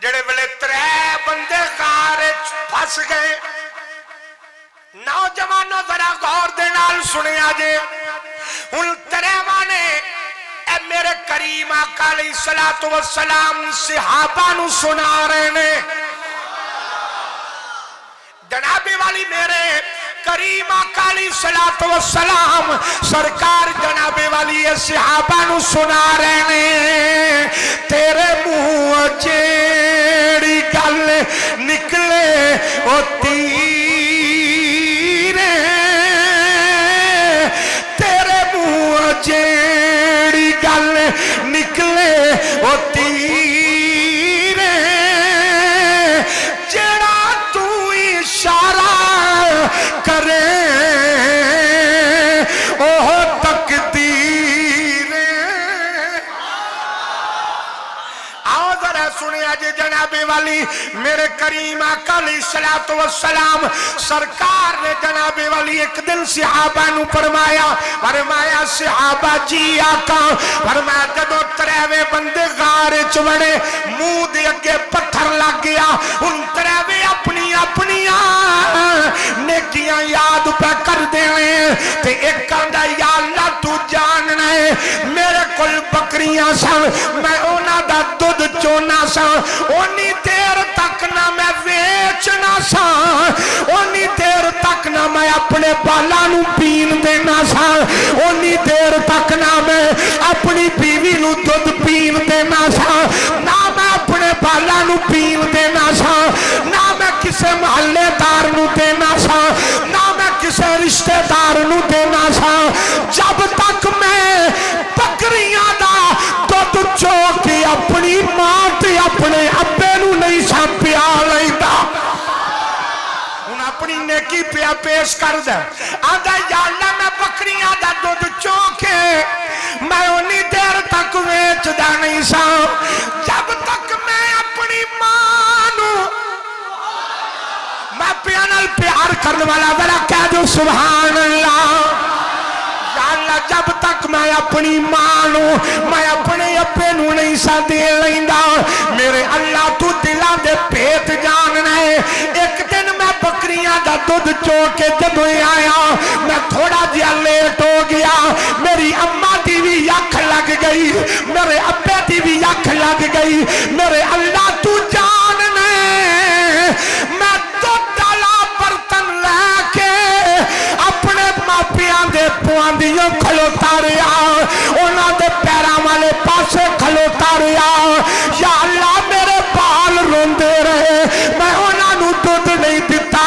جڑے ویلے 3 بندے غار پھس گئے نوجوانوں ذرا غور دے نال سنیا جے ہن 3 نے اے میرے کریم آقا علیہ الصلوۃ والسلام صحابہ نو سنا رہے نے جناب والی میرے کریم آقا علیہ الصلوۃ والسلام سرکار جناب والی صحابہ نو سنا رہے نے تیرے منہ جیڑی گل نکلے او تیر تیرے منہ جیڑی گل نکلے او تیر جڑا تو اشارہ کرے اوہ تقدیر آؤ ذرا سنیا جی جناب والی میرے کریم آقا علیہ الصلوۃ والسلام سرکار نے جناب والی ایک دن صحابہ نو فرمایا صحابہ جی آقا فرمایا جدو 3 بندے غار وچ وڑے منہ دے اگے پتھر لگ گیا ہن 3 اپنی نیکیاں یاد پہ کر دینے تے ایک کہندا یا اللہ تو جاننا ہے میرے کل بکریاں سن میں اونا دا دودھ چونا سا اونی دیر تک نہ میں ویچنا سا اونی دیر تک نہ میں اپنے بالا نو پین دینا سا اونی دیر تک نہ میں اپنی بیوی نو دودھ پین دینا سا نہ میں اپنے بالا نو پین دینا سا نہ میں کسے محلے دار نو دینا سا نہ میں کسے رشتہ دار نو دینا سا جب تک میں بکریاں دا دودھ چوکے اپنی ماں تے اپنے ابے نو نہیں سا پیا لیندا ان اپنی نیکی پیا پیش کر دے آدھا یا اللہ میں بکریاں دا دودھ چوکے میں انہی دیر تک ویچ دا نہیں سا جب تک میں اپنی ماں نو میں پیانل پیار کرنے والا ذرا کہہ دو سبحان اللہ یا اللہ جب تک میں اپنی ماں نو میں اپنے ابے نو نہیں سا دے لیندا میرے اللہ تو دلاں دے پیت جاننا ہے ایک دن میں بکریاں دا دودھ چوکے جدو آیا میں تھوڑا جیا لیٹ ہو گیا میری اماں دی بھی اکھ لگ گئی میرے ابے دی بھی اکھ لگ گئی میرے اللہ تو جاننا ہے میں برتن لے کے اپنے ماپیاں دے پواندیوں کھلوتا رہا انہاں دے پیراں والے پاسے کھلوتا رہا یا اللہ میرے بال روندے رہے میں انہاں نو دودھ نہیں دیتا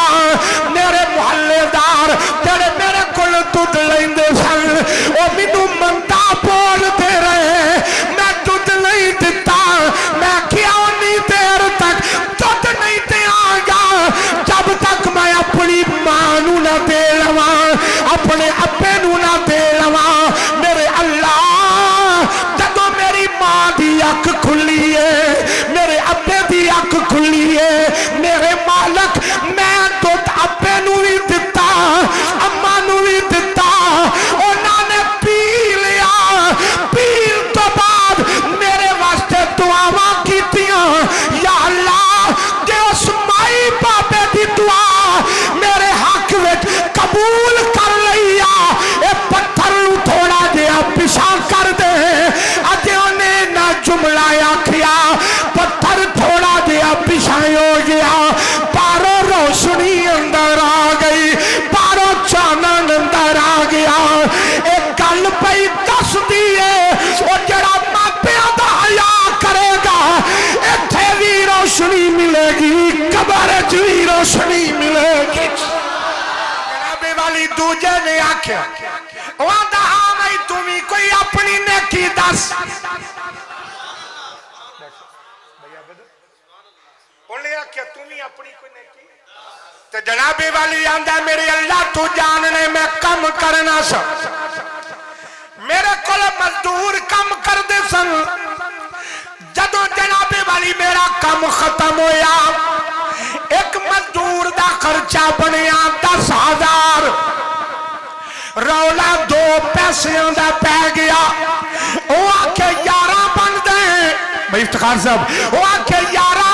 میرے محلے دار جڑے میرے کول دودھ لیندے سن او مینوں مندا بولدے رہے میں دودھ نہیں دیتا میں کیا اونی دیر تک دودھ نہیں دیاں گا جب تک میں اپنی ماں نو نہ دے لواں اپنے ابے نو نہ دے لواں میرے اللہ جدو میری ماں دی اکھ کھلی ہے میرے ابے دی اکھ کھلی ہے میرے مالک میں تو ابے نو بھی دیتا اماں نو بھی دیتا انہاں نے پی لیا پیر تو بعد میرے واسطے دعاواں کیتیاں یا اللہ کہ اس مائی بابے دی دعا میرے حق وچ قبول کر لیا اے پتھر نو تھوڑا جیا پیچھا کر دے اجے انہیں نہ جملہ آکھیا پتھر تھوڑا جیا پیچھا ہو گیا پارو روشنی اندر آ گئی پارو چانن اندر آ گیا ایک گل پئی دس دیئے او جڑا ماپیاں دا حیا کرے گا ایتھے بھی روشنی ملے گی قبر وچ بھی روشنی ملے گی جناب والی دوجے نے آکھیا او آندا ہاں میں تمہیں کوئی اپنی نیکی دس انہیں آکھیا تمہیں اپنی کوئی نیکی تو جناب والی آندہ میرے اللہ تو جاننے میں کم کرنا سا میرے کل مزدور کم کر دے سن جدو جناب والی میرا کم ختم ہویا ایک مزدور دا خرچہ بنیا 10,000 رولا 2 پیسیاں دا پہ گیا وہ آکے 11 بن دیں بھائی افتخار صاحب وہ آکے 11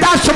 10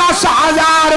10,000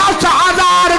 10,000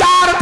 4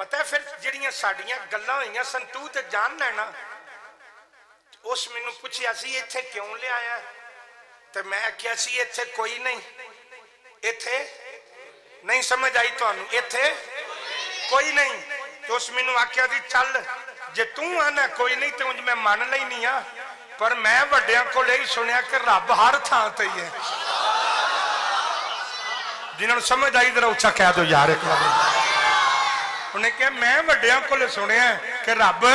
پتہ ہے پھر جڑیاں ساڈیاں گلاں ہوئیاں سن تو تے جان لینا اس مینوں پوچھیا سی ایتھے کیوں لے آیا تے میں کیا سی ایتھے کوئی نہیں ایتھے نہیں سمجھ آئی تانوں ایتھے کوئی نہیں تو اس مینوں آکھیا دی چل جے تو آنا کوئی نہیں تے انج میں مان لئی نہیں ہاں پر میں وڈیاں کو لے سنیا کہ رب ہر تھاں تے ہی ہے جنہوں نے سمجھ آئی ذرا اچھا کہہ دو یار ایک بار انہیں کہا میں وڈیاں کو لے سنیا کہ رب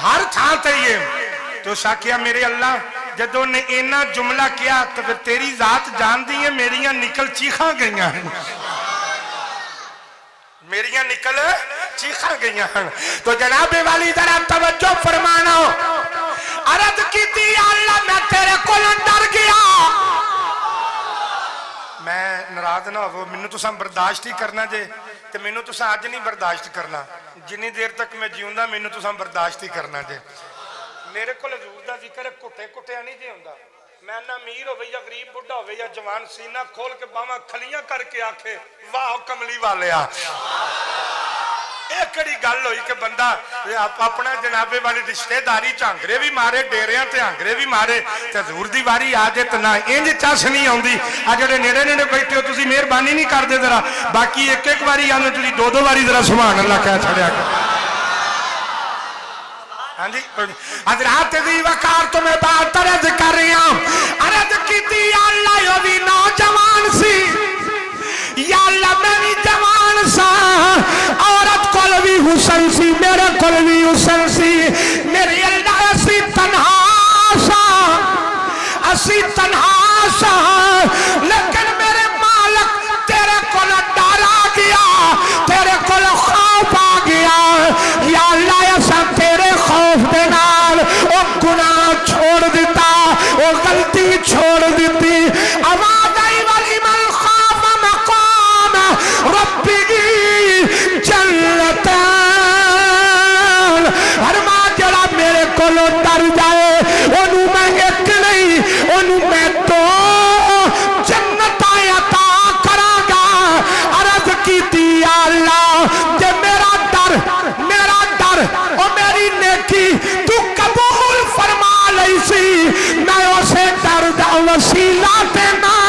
ہر تھاں تے ہی ہے تو سا کیا میرے اللہ جدوں نے اینا جملہ کیا تو پھر تیری ذات جان دی ہے میریاں نکل چیخاں گئیاں ہیں میریاں نکل چیخاں گئیاں ہیں تو جناب والی ذرا توجہ فرمانا عرض کی تھی اللہ میں تیرے کو ڈر گیا میں ناراض نہ ہو مینوں تساں برداشت ہی کرنا جے تے مینوں تساں اج نہیں برداشت کرنا جنی دیر تک میں جیوندا مینوں تساں برداشت ہی کرنا جے میرے کو حضور دا ذکر کٹے کٹیا نہیں جے ہوندا میں نہ امیر ہوے یا غریب بڈھا ہوے یا جوان سینہ کھول کے باواں کھلیاں کر کے آکھے واہ کملی والیا ایک کڑی گل ہوئی کہ بندہ اپنا جنابے والی رشتہ داری چانگرے بھی مارے ڈیریاں تے آنگرے بھی مارے تے حضور دی واری آ جے تے نہ انج چس نہیں آوندی آ جڑے نیڑے نیڑے بیٹھے ہو تسی مہربانی نہیں کردے ذرا باقی ایک ایک واری آنے تسی دو دو واری ذرا سبحان اللہ کہہ چھڑیا کر ہاں جی حضرات دی وقار تمہیں بات عرض کر رہی ہوں عرض کیتی یا اللہ یہ بھی نوجوان سی یا اللہ میں بھی جوان سا عورت کول بھی حسن سی میرے کول بھی حسن سی میری اللہ اسی تنہا سا لیکن میرے مالک تیرے کول ڈر آ گیا تیرے کول خوف آ گیا یا اللہ ایسا تیرے خوف دے نال او گناہ چھوڑ دیتا او غلطی چھوڑ دیتی آواز آئی والی من خوف مقام ربی جنتان ہر ماں جڑا میرے کولو ڈر جائے انہوں میں ایک نہیں انہوں میں تو جنت عطا کراں گا عرض کیتی یا اللہ جے میرا ڈر او میری نیکی تو قبول فرما لئی سی میں اسے ڈر دا وسیلہ تے نہ